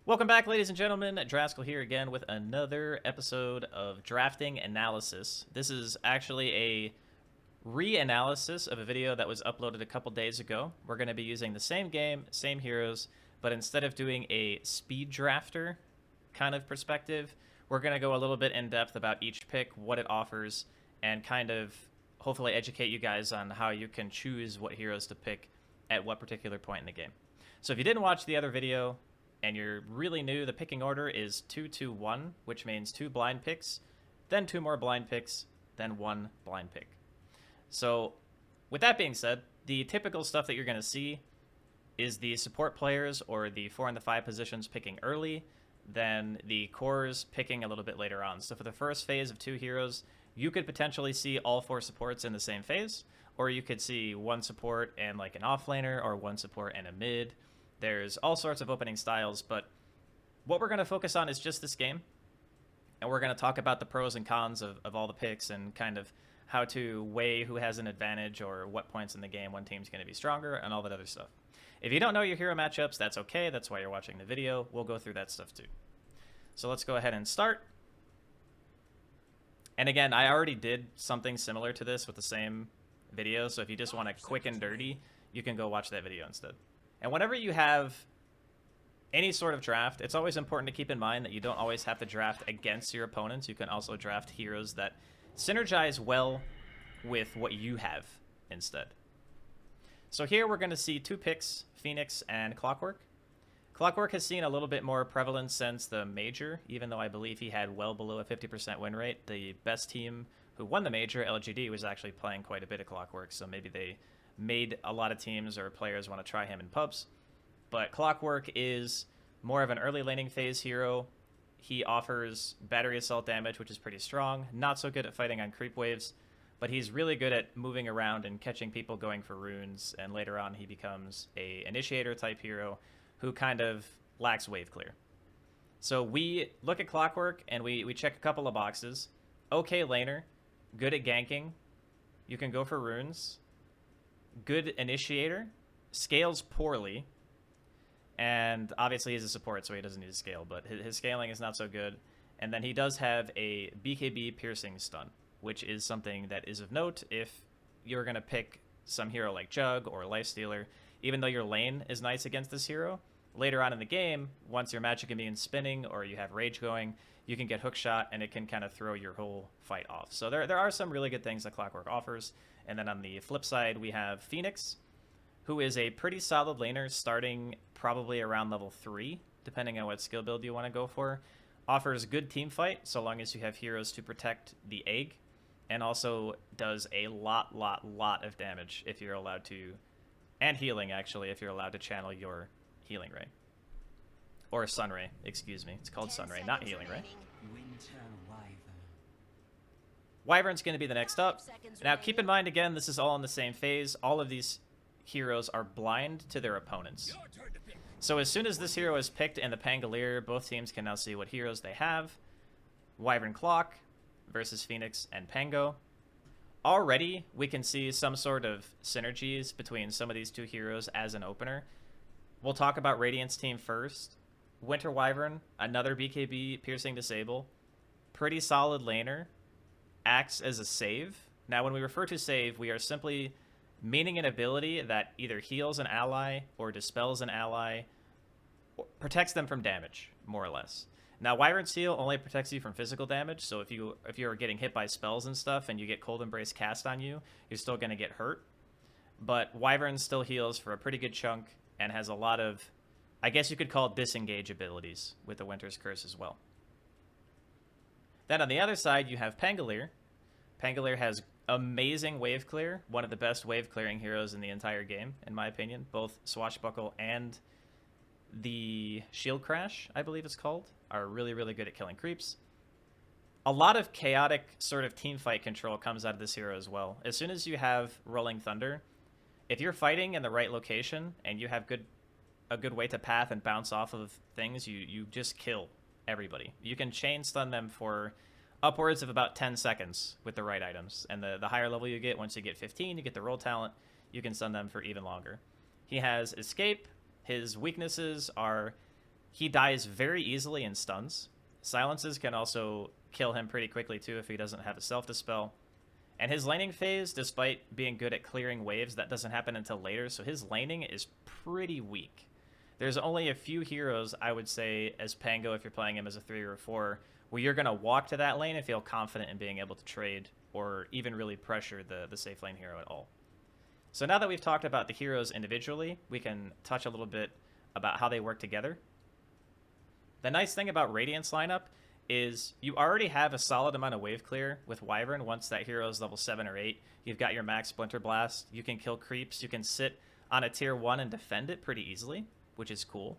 Welcome back, ladies and gentlemen. Draskyl here again with another episode of Drafting Analysis. This is actually a reanalysis of a video that was uploaded a couple days ago. We're going to be using the same game, same heroes, but instead of doing a speed drafter kind of perspective, we're going to go a little bit in depth about each pick, what it offers, and kind of hopefully educate you guys on how you can choose what heroes to pick at what particular point in the game. So if you didn't watch the other video, and you're really new, the picking order is 2-2-1, which means 2 blind picks, then 2 more blind picks, then 1 blind pick. So with that being said, the typical stuff that you're going to see is the support players or the 4 and the 5 positions picking early, then the cores picking a little bit later on. So for the first phase of 2 heroes, you could potentially see all 4 supports in the same phase, or you could see 1 support and like an offlaner, or 1 support and a mid. There's all sorts of opening styles, but what we're going to focus on is just this game. And we're going to talk about the pros and cons of all the picks and kind of how to weigh who has an advantage or what points in the game one team's going to be stronger and all that other stuff. If you don't know your hero matchups, that's okay. That's why you're watching the video. We'll go through that stuff too. So let's go ahead and start. And again, I already did something similar to this with the same video. So if you just want a quick and dirty, you can go watch that video instead. And whenever you have any sort of draft, it's always important to keep in mind that you don't always have to draft against your opponents. You can also draft heroes that synergize well with what you have instead. So here we're going to see 2 picks, Phoenix and Clockwork. Clockwork has seen a little bit more prevalence since the Major, even though I believe he had well below a 50% win rate. The best team who won the Major, LGD, was actually playing quite a bit of Clockwork, so maybe they made a lot of teams or players want to try him in pubs. But Clockwork is more of an early laning phase hero. He offers battery assault damage, which is pretty strong. Not so good at fighting on creep waves, but he's really good at moving around and catching people going for runes, and later on he becomes a initiator type hero who kind of lacks wave clear. So we look at Clockwork and we check a couple of boxes. Okay laner, good at ganking, you can go for runes, good initiator, scales poorly, and obviously he's a support, so he doesn't need to scale, but his scaling is not so good. And then he does have a BKB piercing stun, which is something that is of note if you're going to pick some hero like Jug or Lifestealer. Even though your lane is nice against this hero, later on in the game, once your magic immune spinning or you have rage going, you can get hookshot and it can kind of throw your whole fight off. So there are some really good things that Clockwork offers. And then on the flip side, we have Phoenix, who is a pretty solid laner starting probably around level 3, depending on what skill build you want to go for. Offers good team fight so long as you have heroes to protect the egg, and also does a lot of damage if you're allowed to, and healing actually, if you're allowed to channel your healing ray. Or Sun Ray, excuse me. It's called Sun Ray, not Healing Ray. Wyvern's going to be the next up. Now, keep in mind, again, this is all in the same phase. All of these heroes are blind to their opponents. So as soon as this hero is picked in the Pangolier, both teams can now see what heroes they have. Wyvern Clock versus Phoenix and Pango. Already, we can see some sort of synergies between some of these 2 heroes as an opener. We'll talk about Radiant's team first. Winter Wyvern, another BKB piercing disable. Pretty solid laner. Acts as a save. Now, when we refer to save, we are simply meaning an ability that either heals an ally or dispels an ally, or protects them from damage, more or less. Now, Wyvern Seal only protects you from physical damage, so if you're getting hit by spells and stuff and you get Cold Embrace cast on you, you're still going to get hurt. But Wyvern still heals for a pretty good chunk and has a lot of, I guess you could call it, disengage abilities with the Winter's Curse as well. Then on the other side, you have Pangolier. Pangolier has amazing wave clear, one of the best wave clearing heroes in the entire game, in my opinion. Both Swashbuckle and the Shield Crash, I believe it's called, are really good at killing creeps. A lot of chaotic sort of teamfight control comes out of this hero as well. As soon as you have Rolling Thunder, if you're fighting in the right location and you have a good way to path and bounce off of things, you just kill everybody. You can chain stun them for upwards of about 10 seconds with the right items. And the higher level you get, once you get 15, you get the roll talent, you can stun them for even longer. He has Escape. His weaknesses are he dies very easily in stuns. Silences can also kill him pretty quickly too if he doesn't have a self-dispel. And his laning phase, despite being good at clearing waves, that doesn't happen until later, so his laning is pretty weak. There's only a few heroes, I would say, as Pango, if you're playing him as a 3 or a 4, where you're going to walk to that lane and feel confident in being able to trade or even really pressure the safe lane hero at all. So now that we've talked about the heroes individually, we can touch a little bit about how they work together. The nice thing about Radiant's lineup is you already have a solid amount of wave clear with Wyvern. Once that hero is level 7 or 8, you've got your max Splinter Blast, you can kill creeps, you can sit on a tier 1 and defend it pretty easily, which is cool.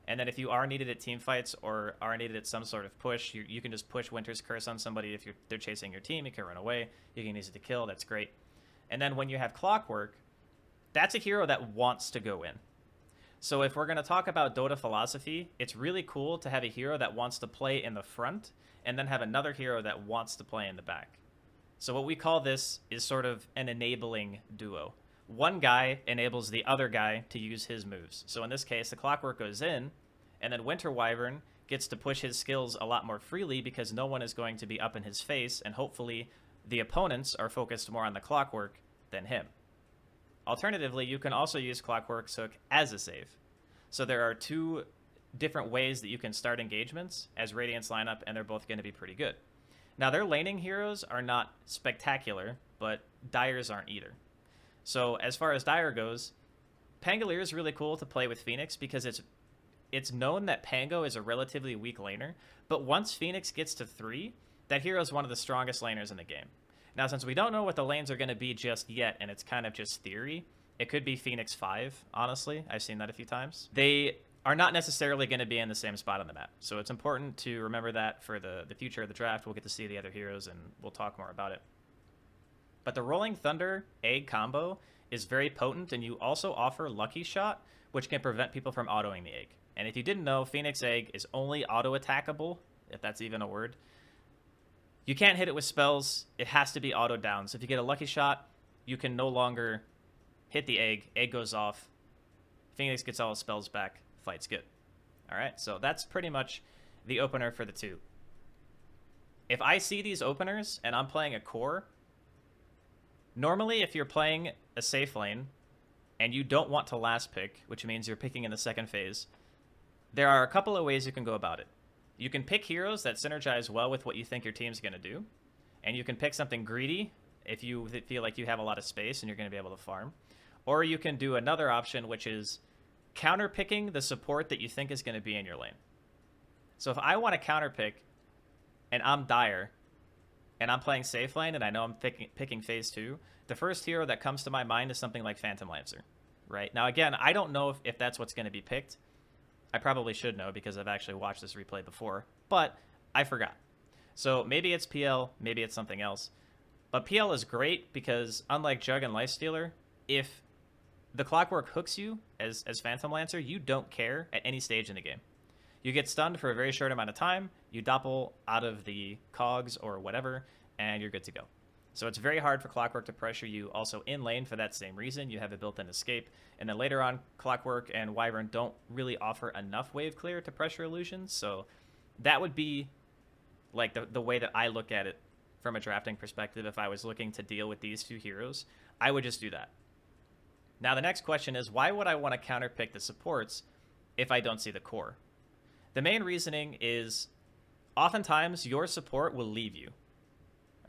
And then if you are needed at team fights or are needed at some sort of push, you can just push Winter's Curse on somebody. If they're chasing your team, you can run away, you can use it to kill, that's great. And then when you have Clockwork, that's a hero that wants to go in. So if we're going to talk about Dota philosophy, it's really cool to have a hero that wants to play in the front and then have another hero that wants to play in the back. So what we call this is sort of an enabling duo. One guy enables the other guy to use his moves. So in this case, the Clockwork goes in, and then Winter Wyvern gets to push his skills a lot more freely because no one is going to be up in his face, and hopefully the opponents are focused more on the Clockwork than him. Alternatively, you can also use Clockwork's hook as a save. So there are two different ways that you can start engagements as Radiant's lineup, and they're both going to be pretty good. Now, their laning heroes are not spectacular, but Dire's aren't either. So as far as Dire goes, Pangolier is really cool to play with Phoenix because it's known that Pango is a relatively weak laner, but once Phoenix gets to 3, that hero is one of the strongest laners in the game. Now, since we don't know what the lanes are going to be just yet, and it's kind of just theory, it could be Phoenix 5, honestly. I've seen that a few times. They are not necessarily going to be in the same spot on the map, so it's important to remember that for the future of the draft. We'll get to see the other heroes, and we'll talk more about it. But the Rolling Thunder egg combo is very potent, and you also offer Lucky Shot, which can prevent people from autoing the egg. And if you didn't know, Phoenix Egg is only auto-attackable, if that's even a word. You can't hit it with spells. It has to be auto down. So if you get a Lucky Shot, you can no longer hit the egg. Egg goes off. Phoenix gets all his spells back. Fight's good. All right, so that's pretty much the opener for the two. If I see these openers and I'm playing a core, normally if you're playing a safe lane and you don't want to last pick, which means you're picking in the second phase, there are a couple of ways you can go about it. You can pick heroes that synergize well with what you think your team's going to do, and you can pick something greedy if you feel like you have a lot of space and you're going to be able to farm. Or you can do another option, which is counter-picking the support that you think is going to be in your lane. So if I want to counter-pick, and I'm Dire, and I'm playing safe lane, and I know I'm picking phase 2, the first hero that comes to my mind is something like Phantom Lancer, right? Now, again, I don't know if that's what's going to be picked. I probably should know because I've actually watched this replay before, but I forgot. So maybe it's PL, maybe it's something else. But PL is great because, unlike Jug and Lifestealer, if the Clockwork hooks you as Phantom Lancer, you don't care at any stage in the game. You get stunned for a very short amount of time, you doppel out of the cogs or whatever, and you're good to go. So it's very hard for Clockwork to pressure you also in lane for that same reason. You have a built-in escape. And then later on, Clockwork and Wyvern don't really offer enough wave clear to pressure illusions. So that would be like the way that I look at it from a drafting perspective. If I was looking to deal with these two heroes, I would just do that. Now the next question is, why would I want to counterpick the supports if I don't see the core? The main reasoning is oftentimes your support will leave you,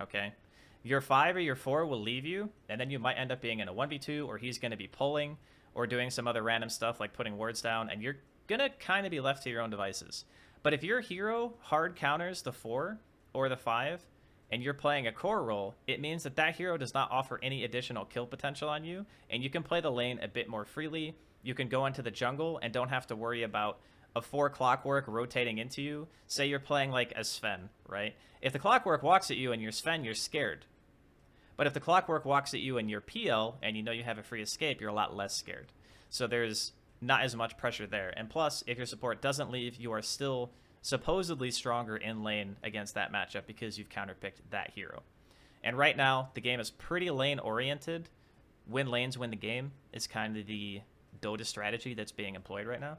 okay? Your 5 or your 4 will leave you, and then you might end up being in a 1v2, or he's going to be pulling or doing some other random stuff like putting wards down, and you're going to kind of be left to your own devices. But if your hero hard counters the 4 or the 5, and you're playing a core role, it means that that hero does not offer any additional kill potential on you, and you can play the lane a bit more freely. You can go into the jungle and don't have to worry about a 4 Clockwork rotating into you. Say you're playing like a Sven, right? If the Clockwork walks at you and you're Sven, you're scared. But if the Clockwork walks at you and you're PL and you know you have a free escape, you're a lot less scared. So there's not as much pressure there. And plus, if your support doesn't leave, you are still supposedly stronger in lane against that matchup because you've counterpicked that hero. And right now, the game is pretty lane-oriented. Win lanes, win the game is kind of the Dota strategy that's being employed right now.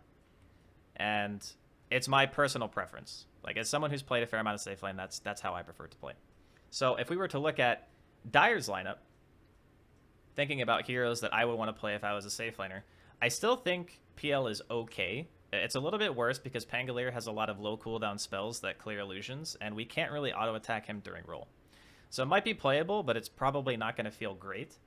And It's my personal preference. Like, as someone who's played a fair amount of safe lane, that's how I prefer to play. So if we were to look at Dire's lineup, thinking about heroes that I would want to play if I was a safe laner, I still think PL is okay. It's a little bit worse because Pangolier has a lot of low cooldown spells that clear illusions, and we can't really auto-attack him during roll. So it might be playable, but it's probably not going to feel great.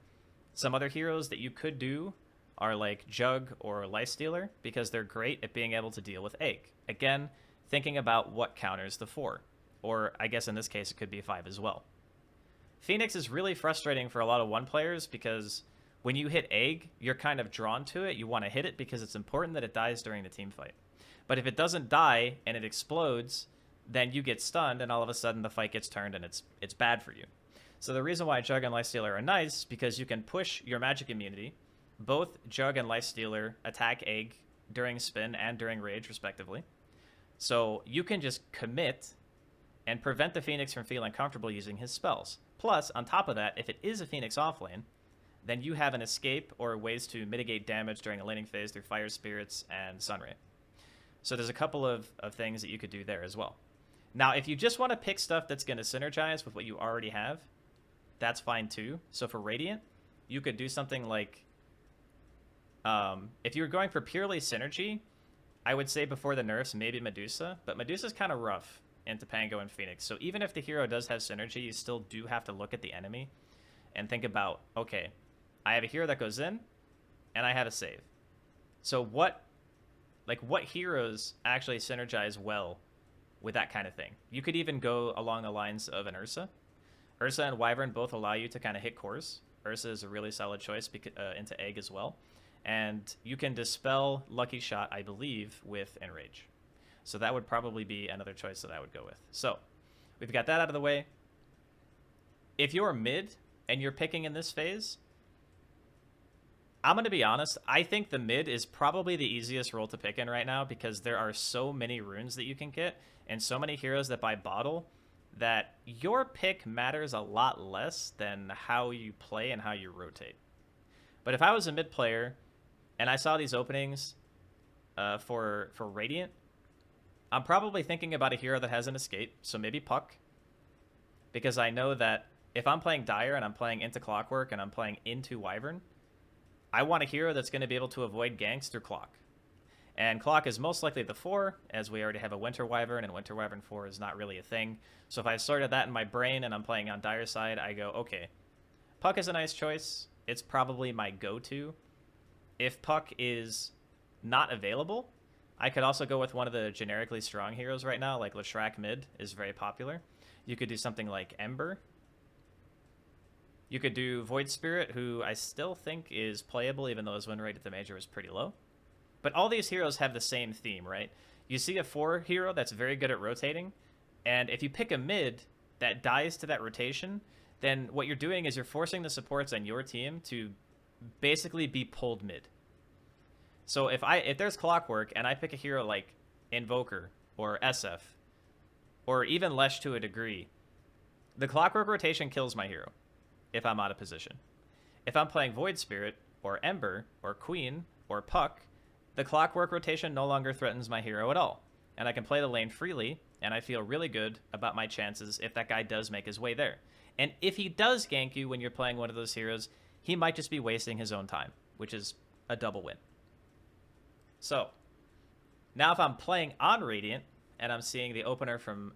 Some other heroes that you could do are like Jug or Lifestealer, because they're great at being able to deal with Egg. Again, thinking about what counters the 4. Or I guess in this case it could be 5 as well. Phoenix is really frustrating for a lot of 1 players because when you hit Egg, you're kind of drawn to it. You want to hit it because it's important that it dies during the team fight. But if it doesn't die and it explodes, then you get stunned and all of a sudden the fight gets turned and it's bad for you. So the reason why Jug and Lifestealer are nice is because you can push your magic immunity. Both Jug and Lifestealer attack Egg during spin and during rage respectively. So you can just commit and prevent the Phoenix from feeling comfortable using his spells. Plus, on top of that, if it is a Phoenix offlane, then you have an escape or ways to mitigate damage during a laning phase through Fire Spirits and Sunray. So there's a couple of things that you could do there as well. Now, if you just want to pick stuff that's going to synergize with what you already have, that's fine too. So for Radiant, you could do something like, if you're going for purely synergy, I would say before the nerfs, maybe Medusa, but Medusa's kind of rough into Pango and Phoenix. So even if the hero does have synergy, you still do have to look at the enemy and think about, okay, I have a hero that goes in and I have a save. So what heroes actually synergize well with that kind of thing? You could even go along the lines of an Ursa. Ursa and Wyvern both allow you to kind of hit cores. Ursa is a really solid choice into Egg as well. And you can dispel Lucky Shot, I believe, with Enrage. So that would probably be another choice that I would go with. So we've got that out of the way. If you're mid and you're picking in this phase, I'm going to be honest, I think the mid is probably the easiest role to pick in right now because there are so many runes that you can get and so many heroes that buy bottle that your pick matters a lot less than how you play and how you rotate. But if I was a mid player and I saw these openings for Radiant, I'm probably thinking about a hero that has an escape, so maybe Puck, because I know that if I'm playing Dire and I'm playing into Clockwork and I'm playing into Wyvern, I want a hero that's going to be able to avoid ganks through Clock. And Clock is most likely the 4, as we already have a Winter Wyvern, and Winter Wyvern 4 is not really a thing. So if I sorted that in my brain and I'm playing on Dire side, I go, okay, Puck is a nice choice. It's probably my go-to. If Puck is not available, I could also go with one of the generically strong heroes right now, like Leshrac mid is very popular. You could do something like Ember. You could do Void Spirit, who I still think is playable, even though his win rate at the major is pretty low. But all these heroes have the same theme, right? You see a 4 hero that's very good at rotating, and if you pick a mid that dies to that rotation, then what you're doing is you're forcing the supports on your team to basically be pulled mid. So if there's Clockwork and I pick a hero like Invoker or SF, or even Lesh to a degree, the Clockwork rotation kills my hero if I'm out of position. If I'm playing Void Spirit or Ember or Queen or Puck, the Clockwork rotation no longer threatens my hero at all. And I can play the lane freely, and I feel really good about my chances if that guy does make his way there. And if he does gank you when you're playing one of those heroes, he might just be wasting his own time, which is a double win. So, now if I'm playing on Radiant, and I'm seeing the opener from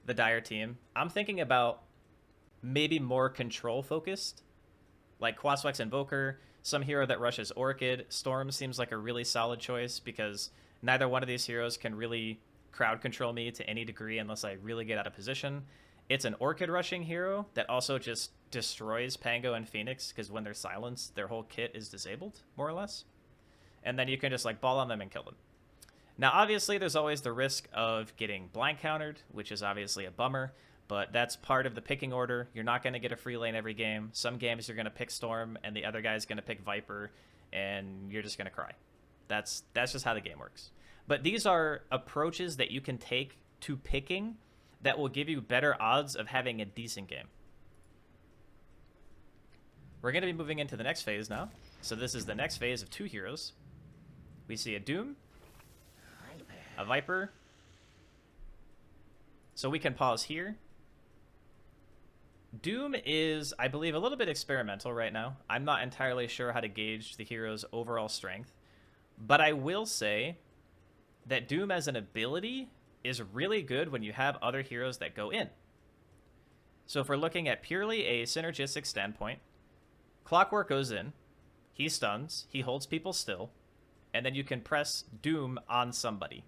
the Dire team, I'm thinking about maybe more control-focused, like Quaswex Invoker, some hero that rushes Orchid. Storm seems like a really solid choice because neither one of these heroes can really crowd control me to any degree unless I really get out of position. It's an Orchid rushing hero that also just destroys Pango and Phoenix because when they're silenced, their whole kit is disabled, more or less. And then you can just like ball on them and kill them. Now, obviously, there's always the risk of getting blank countered, which is obviously a bummer, but that's part of the picking order. You're not going to get a free lane every game. Some games you're going to pick Storm, and the other guy's going to pick Viper, and you're just going to cry. That's just how the game works. But these are approaches that you can take to picking that will give you better odds of having a decent game. We're going to be moving into the next phase now. So this is the next phase of 2 heroes. We see a Doom a Viper. So we can pause here. Doom is, I believe, a little bit experimental right now. I'm not entirely sure how to gauge the hero's overall strength. But I will say that Doom as an ability is really good when you have other heroes that go in. So if we're looking at purely a synergistic standpoint, Clockwork goes in, he stuns, he holds people still, and then you can press Doom on somebody.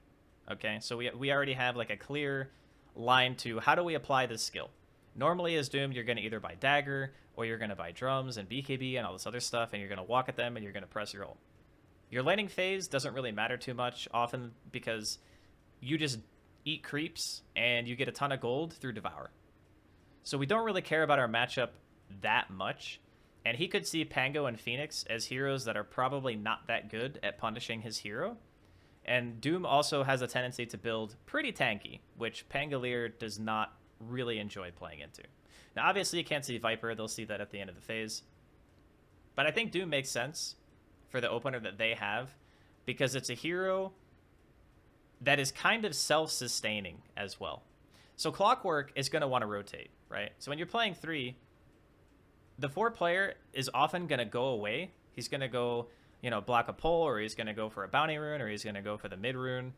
Okay, so we already have like a clear line to how do we apply this skill. Normally as Doom, you're going to either buy Dagger, or you're going to buy drums and BKB and all this other stuff, and you're going to walk at them and you're going to press your ult. Your laning phase doesn't really matter too much often because you just eat creeps and you get a ton of gold through Devour. So we don't really care about our matchup that much. And he could see Pango and Phoenix as heroes that are probably not that good at punishing his hero. And Doom also has a tendency to build pretty tanky, which Pangolier does not really enjoy playing into. Now, obviously, you can't see Viper. They'll see that at the end of the phase. But I think Doom makes sense for the opener that they have because it's a hero that is kind of self-sustaining as well. So Clockwork is going to want to rotate, right? So when you're playing 3, the 4 player is often going to go away. He's going to go, you know, block a pole, or he's going to go for a bounty rune, or he's going to go for the mid rune,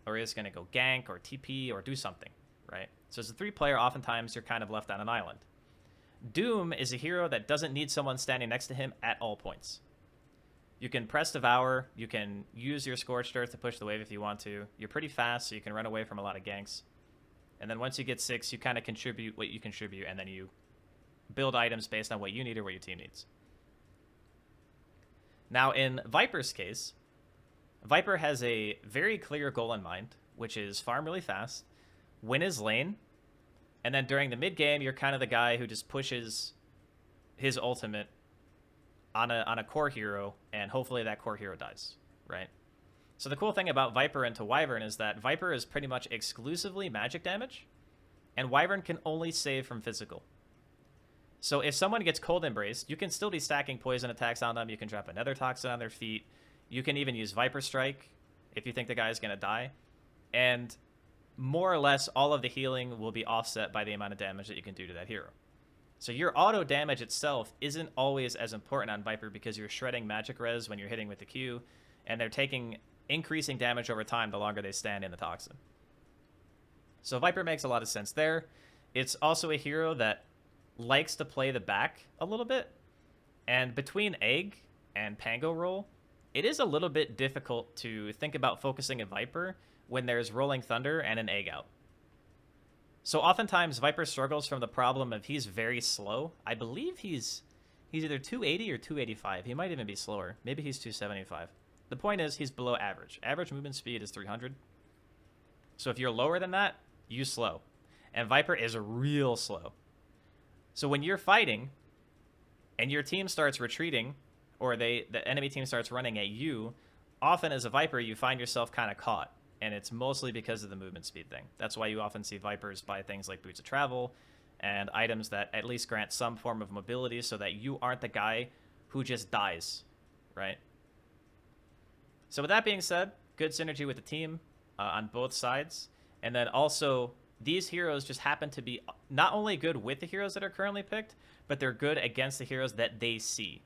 or he's going to go gank or TP or do something, right? So as a 3 player, oftentimes you're kind of left on an island. Doom is a hero that doesn't need someone standing next to him at all points. You can press Devour, you can use your Scorched Earth to push the wave if you want to. You're pretty fast, so you can run away from a lot of ganks. And then once you get 6, you kind of contribute what you contribute, and then you build items based on what you need or what your team needs. Now, in Viper's case, Viper has a very clear goal in mind, which is farm really fast, win his lane, and then during the mid game, you're kind of the guy who just pushes his ultimate on a core hero, and hopefully that core hero dies, right? So the cool thing about Viper into Wyvern is that Viper is pretty much exclusively magic damage, and Wyvern can only save from physical. So if someone gets cold embraced, you can still be stacking poison attacks on them. You can drop another toxin on their feet. You can even use Viper Strike if you think the guy is going to die. And more or less, all of the healing will be offset by the amount of damage that you can do to that hero. So your auto damage itself isn't always as important on Viper because you're shredding magic res when you're hitting with the Q, and they're taking increasing damage over time the longer they stand in the toxin. So Viper makes a lot of sense there. It's also a hero that likes to play the back a little bit, and between Egg and Pango roll, it is a little bit difficult to think about focusing a Viper when there's Rolling Thunder and an Egg out. So oftentimes Viper struggles from the problem of he's very slow. I believe he's either 280 or 285. He might even be slower. Maybe he's 275. The point is he's below average. Average movement speed is 300. So if you're lower than that, you slow. And Viper is real slow. So when you're fighting and your team starts retreating, or the enemy team starts running at you, often as a Viper you find yourself kind of caught. And it's mostly because of the movement speed thing. That's why you often see Vipers buy things like Boots of Travel and items that at least grant some form of mobility so that you aren't the guy who just dies, right? So with that being said, good synergy with the team on both sides. And then also, these heroes just happen to be not only good with the heroes that are currently picked, but they're good against the heroes that they see,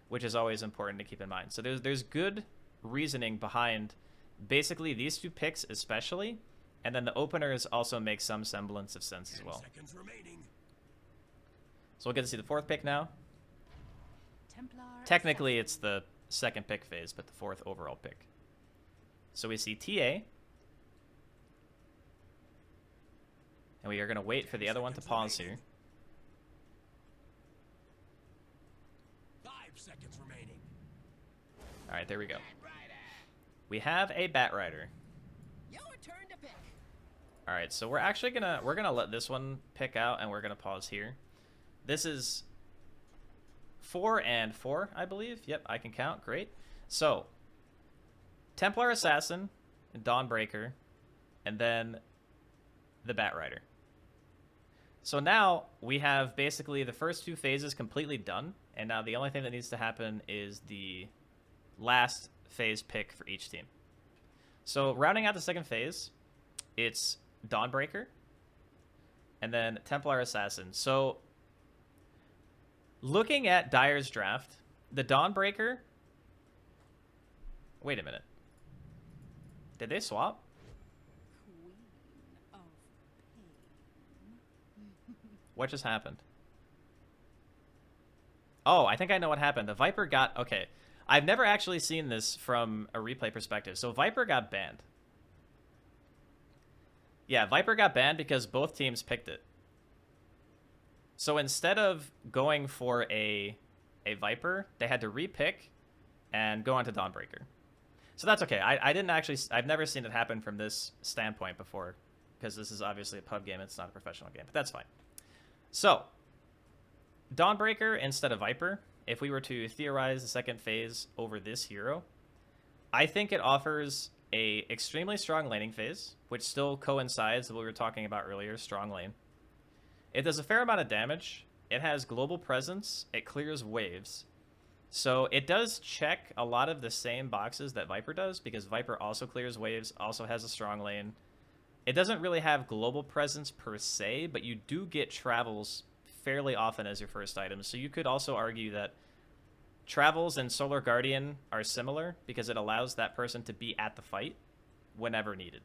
which is always important to keep in mind. So there's good reasoning behind basically these 2 picks especially, and then the openers also make some semblance of sense as well. So we'll get to see the 4th pick now. Technically it's the 2nd pick phase, but the 4th overall pick. So we see TA, and we are going to wait for the other one to pause here. 5 seconds remaining. All right, there we go. We have a Batrider. Your turn to pick. All right, so we're actually gonna let this one pick out, and we're gonna pause here. This is 4 and 4, I believe. Yep, I can count. Great. So Templar Assassin, Dawnbreaker, and then the Batrider. So now we have basically the first 2 phases completely done, and now the only thing that needs to happen is the last phase pick for each team. So rounding out the second phase, it's Dawnbreaker, and then Templar Assassin. So looking at Dire's draft, the Dawnbreaker... Wait a minute. Did they swap? Queen of Pain. What just happened? Oh, I think I know what happened. The Viper got... Okay. I've never actually seen this from a replay perspective. So Viper got banned. Yeah, Viper got banned because both teams picked it. So instead of going for a Viper, they had to repick and go on to Dawnbreaker. So that's okay. I didn't actually... I've never seen it happen from this standpoint before, because this is obviously a pub game. It's not a professional game, but that's fine. So, Dawnbreaker instead of Viper, if we were to theorize the second phase over this hero, I think it offers a extremely strong laning phase, which still coincides with what we were talking about earlier, strong lane. It does a fair amount of damage. It has global presence. It clears waves. So it does check a lot of the same boxes that Viper does, because Viper also clears waves, also has a strong lane. It doesn't really have global presence per se, but you do get travels fairly often as your first item. So you could also argue that travels and Solar Guardian are similar, because it allows that person to be at the fight whenever needed.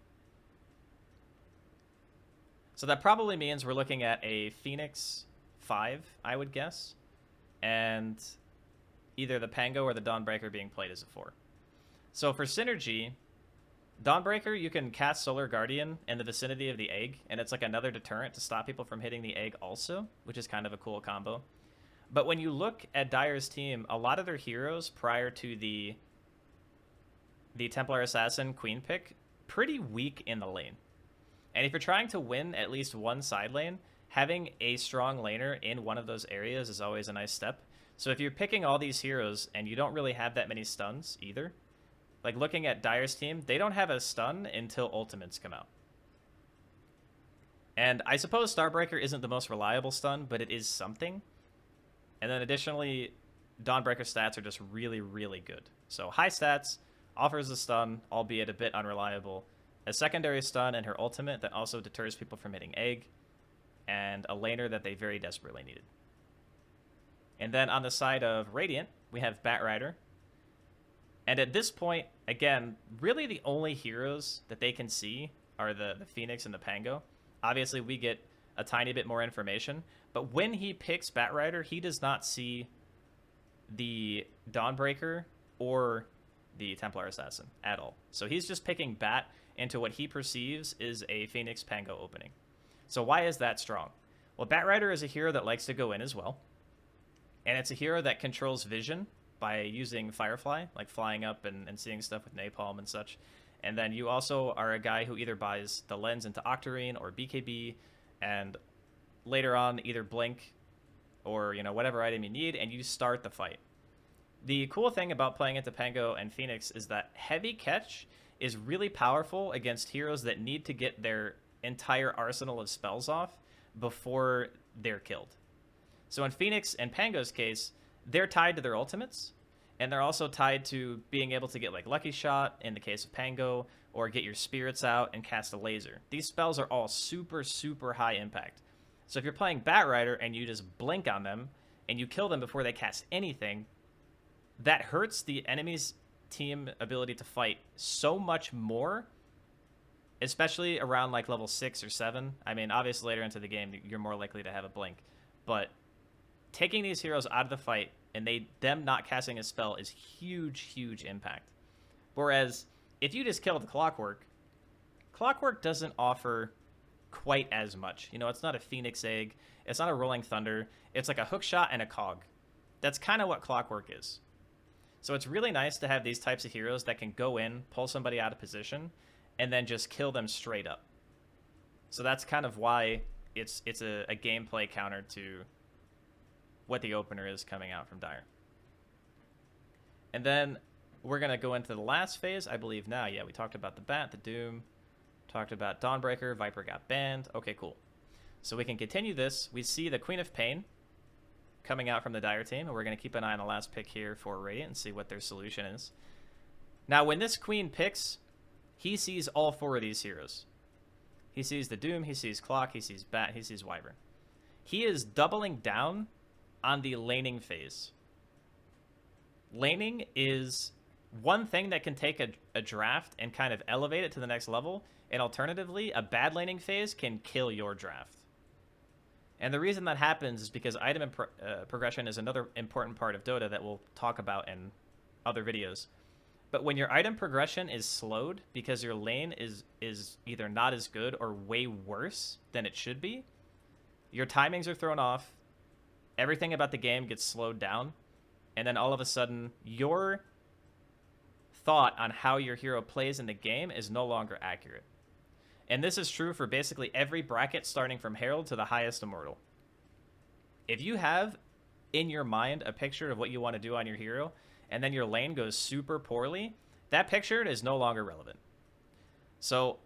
So that probably means we're looking at a Phoenix 5, I would guess, and either the Pango or the Dawnbreaker being played as a 4. So for synergy, Dawnbreaker, you can cast Solar Guardian in the vicinity of the egg, and it's like another deterrent to stop people from hitting the egg also, which is kind of a cool combo. But when you look at Dire's team, a lot of their heroes prior to the Templar Assassin Queen pick, pretty weak in the lane. And if you're trying to win at least one side lane, having a strong laner in one of those areas is always a nice step. So if you're picking all these heroes and you don't really have that many stuns either, like looking at Dire's team, they don't have a stun until ultimates come out. And I suppose Starbreaker isn't the most reliable stun, but it is something. And then additionally, Dawnbreaker stats are just really, really good. So high stats, offers a stun, albeit a bit unreliable, a secondary stun and her ultimate that also deters people from hitting egg, and a laner that they very desperately needed. And then on the side of Radiant, we have Batrider. And at this point, again, really the only heroes that they can see are the Phoenix and the Pango. Obviously, we get a tiny bit more information, but when he picks Batrider, he does not see the Dawnbreaker or the Templar Assassin at all. So he's just picking Bat into what he perceives is a Phoenix Pango opening. So why is that strong? Well, Batrider is a hero that likes to go in as well. And it's a hero that controls vision by using Firefly, like flying up and seeing stuff with Napalm and such. And then you also are a guy who either buys the lens into Octarine or BKB, and later on either Blink or, you know, whatever item you need, and you start the fight. The cool thing about playing into Pango and Phoenix is that heavy catch is really powerful against heroes that need to get their entire arsenal of spells off before they're killed. So in Phoenix and Pango's case, they're tied to their ultimates, and they're also tied to being able to get like Lucky Shot in the case of Pango, or get your spirits out and cast a laser. These spells are all super, super high impact. So if you're playing Batrider and you just blink on them and you kill them before they cast anything, that hurts the enemy's team ability to fight so much more, especially around like level 6 or 7. I mean, obviously later into the game, you're more likely to have a blink, but taking these heroes out of the fight and them not casting a spell is huge, huge impact. Whereas if you just kill the Clockwork doesn't offer quite as much. You know, it's not a Phoenix Egg, it's not a Rolling Thunder, it's like a hook shot and a cog. That's kind of what Clockwork is. So it's really nice to have these types of heroes that can go in, pull somebody out of position, and then just kill them straight up. So that's kind of why it's a gameplay counter to what the opener is coming out from Dire. And then we're going to go into the last phase, I believe now. Yeah, we talked about the Bat, the Doom, talked about Dawnbreaker, Viper got banned. Okay, cool. So we can continue this. We see the Queen of Pain coming out from the Dire team, and we're going to keep an eye on the last pick here for Radiant and see what their solution is. Now, when this Queen picks, he sees all 4 of these heroes. He sees the Doom, he sees Clock, he sees Bat, he sees Wyvern. He is doubling down on the laning phase. Laning is one thing that can take a draft and kind of elevate it to the next level, and alternatively, a bad laning phase can kill your draft. And the reason that happens is because item progression is another important part of Dota that we'll talk about in other videos. But when your item progression is slowed because your lane is either not as good or way worse than it should be, your timings are thrown off, everything about the game gets slowed down, and then all of a sudden, your thought on how your hero plays in the game is no longer accurate. And this is true for basically every bracket starting from Herald to the highest Immortal. If you have in your mind a picture of what you want to do on your hero, and then your lane goes super poorly, that picture is no longer relevant. So,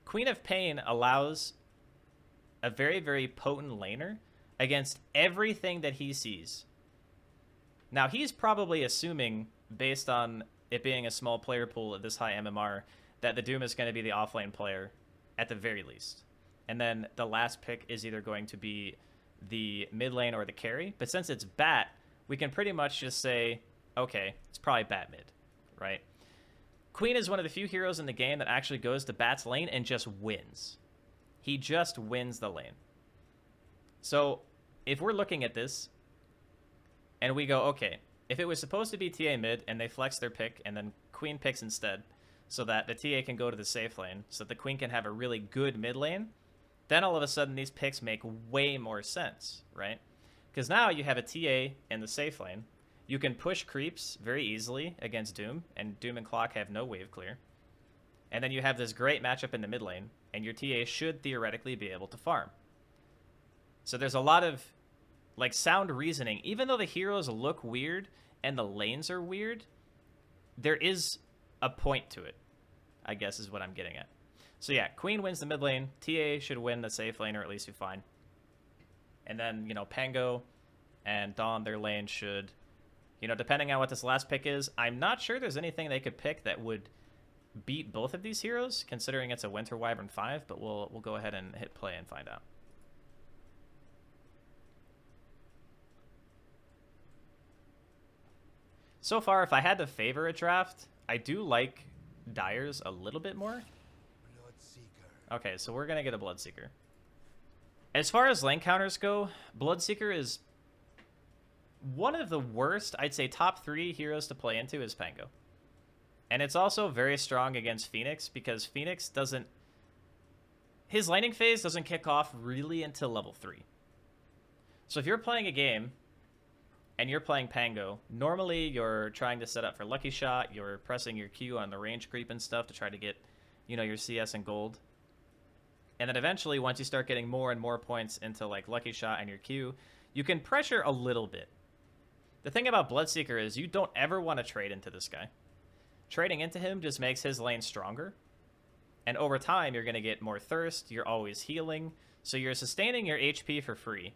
Queen of Pain allows a very, very potent laner against everything that he sees. Now, he's probably assuming, based on it being a small player pool at this high MMR, that the Doom is going to be the offlane player at the very least. And then the last pick is either going to be the mid lane or the carry. But since it's Bat, we can pretty much just say, okay, it's probably Bat mid, right? Queen is one of the few heroes in the game that actually goes to Bat's lane and just wins. He just wins the lane. So if we're looking at this and we go, okay, if it was supposed to be TA mid and they flex their pick and then Queen picks instead so that the TA can go to the safe lane so that the Queen can have a really good mid lane, then all of a sudden these picks make way more sense, right? Because now you have a TA in the safe lane. You can push creeps very easily against Doom, and Doom and Clock have no wave clear. And then you have this great matchup in the mid lane, and your TA should theoretically be able to farm. So there's a lot of like sound reasoning. Even though the heroes look weird and the lanes are weird, there is a point to it, I guess is what I'm getting at. So yeah, Queen wins the mid lane. TA should win the safe lane, or at least be fine. And then, you know, Pango and Dawn, their lane should, you know, depending on what this last pick is, I'm not sure there's anything they could pick that would beat both of these heroes, considering it's a Winter Wyvern 5, but we'll go ahead and hit play and find out. So far, if I had to favor a draft, I do like Dire's a little bit more. Okay, so we're going to get a Bloodseeker. As far as lane counters go, Bloodseeker is one of the worst, I'd say top 3 heroes to play into is Pango. And it's also very strong against Phoenix because Phoenix doesn't... His laning phase doesn't kick off really until level 3. So if you're playing a game and you're playing Pango, normally you're trying to set up for Lucky Shot, you're pressing your Q on the range creep and stuff to try to get, you know, your CS and gold. And then eventually, once you start getting more and more points into like Lucky Shot and your Q, you can pressure a little bit. The thing about Bloodseeker is you don't ever want to trade into this guy. Trading into him just makes his lane stronger. And over time, you're going to get more thirst, you're always healing, so you're sustaining your HP for free.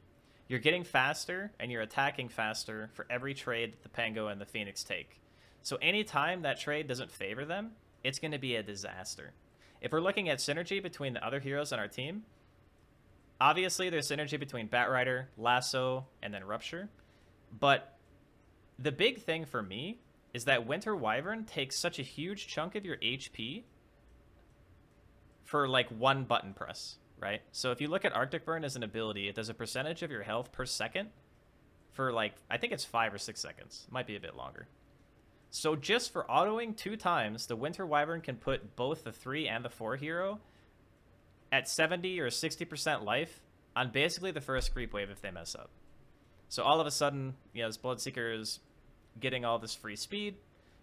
You're getting faster, and you're attacking faster for every trade that the Pango and the Phoenix take. So anytime that trade doesn't favor them, it's going to be a disaster. If we're looking at synergy between the other heroes on our team, obviously there's synergy between Batrider, Lasso, and then Rupture. But the big thing for me is that Winter Wyvern takes such a huge chunk of your HP for like one button press, right? So if you look at Arctic Burn as an ability, it does a percentage of your health per second for like, I think it's 5 or 6 seconds. Might be a bit longer. So just for autoing 2 times, the Winter Wyvern can put both the 3 and the 4 hero at 70 or 60% life on basically the first creep wave if they mess up. So all of a sudden, you know, this Bloodseeker is getting all this free speed.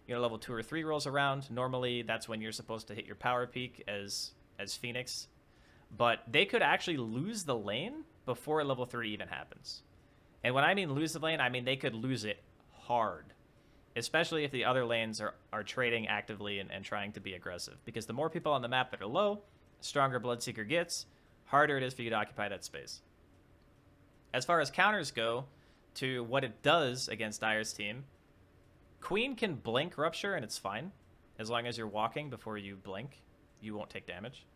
You know, level 2 or 3 rolls around. Normally, that's when you're supposed to hit your power peak as Phoenix. But they could actually lose the lane before level 3 even happens. And when I mean lose the lane, I mean they could lose it hard. Especially if the other lanes are trading actively and trying to be aggressive. Because the more people on the map that are low, stronger Bloodseeker gets, harder it is for you to occupy that space. As far as counters go to what it does against Dire's team, Queen can blink Rupture and it's fine. As long as you're walking before you blink, you won't take damage.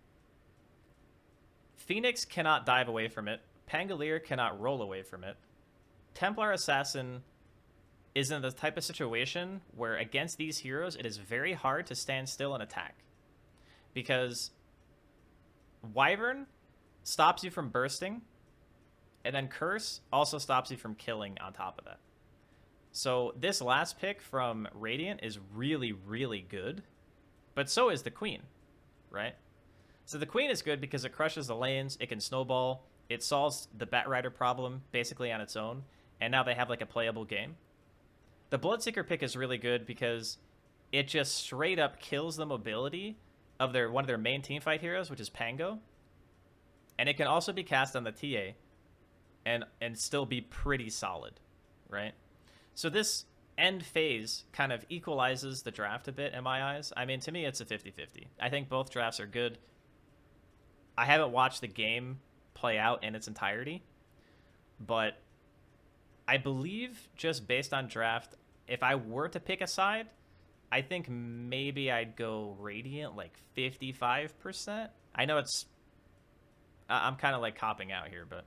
Phoenix cannot dive away from it. Pangolier cannot roll away from it. Templar Assassin is in the type of situation where against these heroes, it is very hard to stand still and attack. Because Wyvern stops you from bursting, and then Curse also stops you from killing on top of that. So this last pick from Radiant is really, really good. But so is the Queen, right? So the Queen is good because it crushes the lanes, it can snowball, it solves the Batrider problem basically on its own, and now they have like a playable game. The Bloodseeker pick is really good because it just straight up kills the mobility of one of their main teamfight heroes, which is Pango. And it can also be cast on the TA and still be pretty solid, right? So this end phase kind of equalizes the draft a bit in my eyes. I mean, to me, it's a 50-50. I think both drafts are good. I haven't watched the game play out in its entirety, but I believe just based on draft, if I were to pick a side, I think maybe I'd go Radiant like 55%. I know I'm kind of like copping out here, but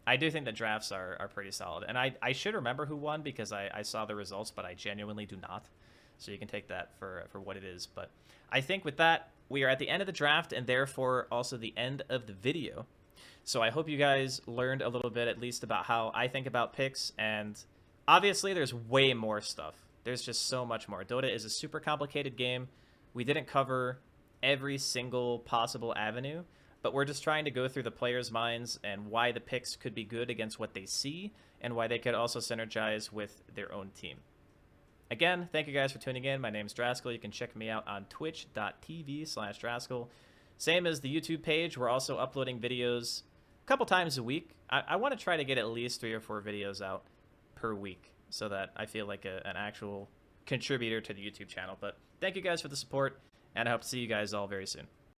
I do think the drafts are pretty solid. And I should remember who won because I saw the results, but I genuinely do not. So you can take that for what it is. But I think with that, we are at the end of the draft and therefore also the end of the video. So I hope you guys learned a little bit at least about how I think about picks. And obviously there's way more stuff. There's just so much more. Dota is a super complicated game. We didn't cover every single possible avenue, but we're just trying to go through the players' minds and why the picks could be good against what they see and why they could also synergize with their own team. Again, thank you guys for tuning in. My name's Draskyl. You can check me out on twitch.tv/Draskyl. Same as the YouTube page. We're also uploading videos a couple times a week. I want to try to get at least 3 or 4 videos out per week so that I feel like an actual contributor to the YouTube channel. But thank you guys for the support, and I hope to see you guys all very soon.